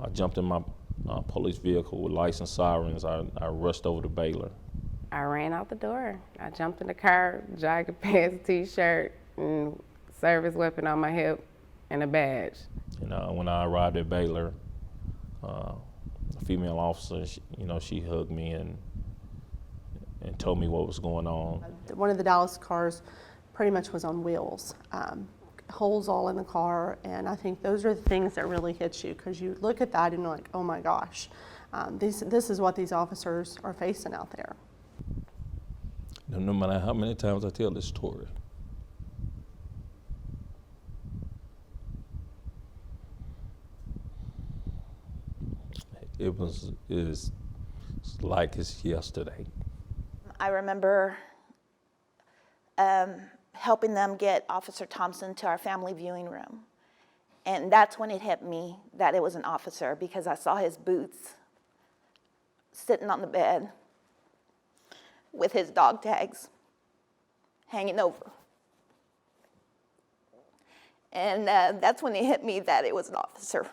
I jumped in my police vehicle with lights and sirens. I rushed over to Baylor. I ran out the door. I jumped in the car, jogging pants, t-shirt, and service weapon on my hip, and a badge. And when I arrived at Baylor, a female officer, she hugged me and told me what was going on. One of the Dallas cars pretty much was on wheels, holes all in the car, and I think those are the things that really hit you, because you look at that and you're like, oh my gosh, this is what these officers are facing out there. No matter how many times I tell this story, it's like it's yesterday. I remember helping them get Officer Thompson to our family viewing room. And that's when it hit me that it was an officer, because I saw his boots sitting on the bed with his dog tags hanging over. And that's when it hit me that it was an officer.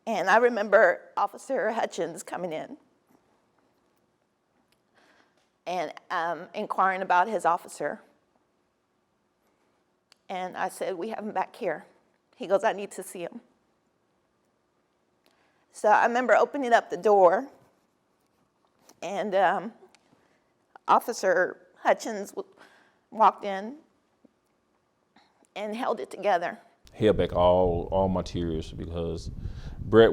And I remember Officer Hutchins coming in and inquiring about his officer. And I said, we have him back here. He goes, I need to see him. So I remember opening up the door, and Officer Hutchins walked in and held it together. Held back all my tears, because Brett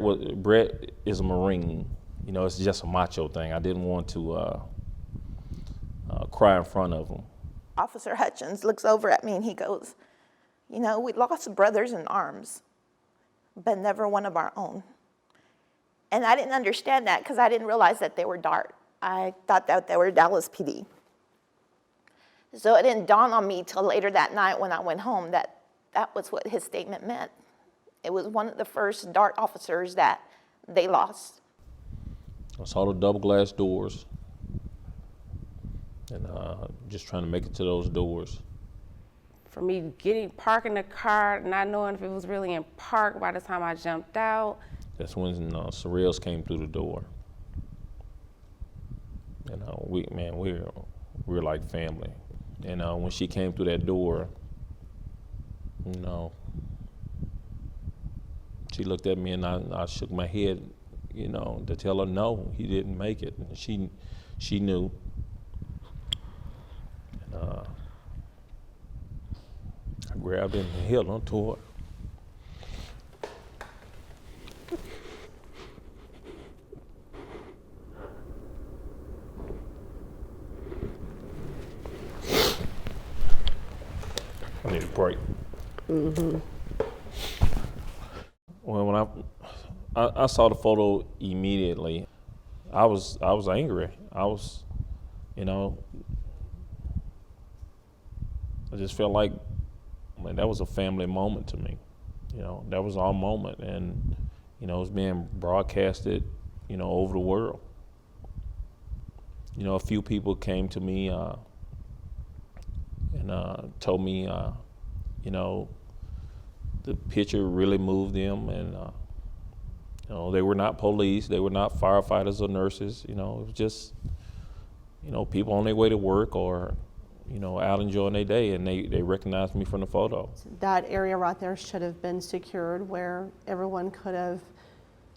is a Marine. It's just a macho thing. I didn't want to cry in front of him. Officer Hutchins looks over at me and he goes, we lost brothers in arms, but never one of our own. And I didn't understand that, because I didn't realize that they were DART. I thought that they were Dallas PD. So it didn't dawn on me till later that night when I went home that that was what his statement meant. It was one of the first DART officers that they lost. I saw the double glass doors, and just trying to make it to those doors. For me, parking the car, not knowing if it was really in park by the time I jumped out. That's when Sorrells came through the door. And we're like family. And when she came through that door, she looked at me, and I shook my head, to tell her no, he didn't make it. And she knew. And I grabbed her and held on to her. I need a break. Mm-hmm. Well, when I saw the photo immediately, I was angry. I just felt like that was a family moment to me. That was our moment, and it was being broadcasted, over the world. A few people came to me and told me, the picture really moved them, and they were not police, they were not firefighters or nurses. It was just, people on their way to work or, out enjoying their day, and they recognized me from the photo. That area right there should have been secured, where everyone could have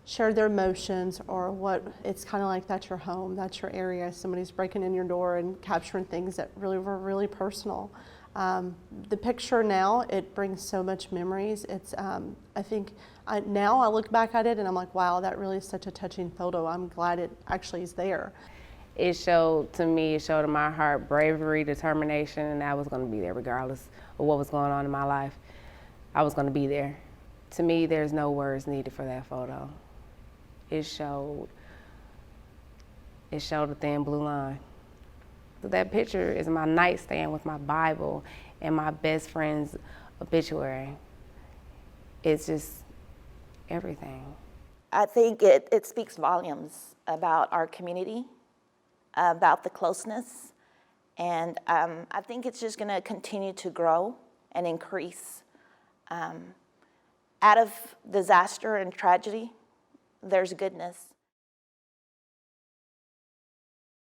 shared their emotions, or it's kind of like that's your home, that's your area. Somebody's breaking in your door and capturing things that really were really personal. The picture now, it brings so much memories. It's, I think now I look back at it and I'm like, wow, that really is such a touching photo. I'm glad it actually is there. It showed in my heart bravery, determination, and I was going to be there regardless of what was going on in my life. I was going to be there. To me, there's no words needed for that photo. It showed a thin blue line. That picture is my nightstand with my Bible and my best friend's obituary. It's just everything. I think it speaks volumes about our community, about the closeness, and I think it's just going to continue to grow and increase. out of disaster and tragedy, there's goodness.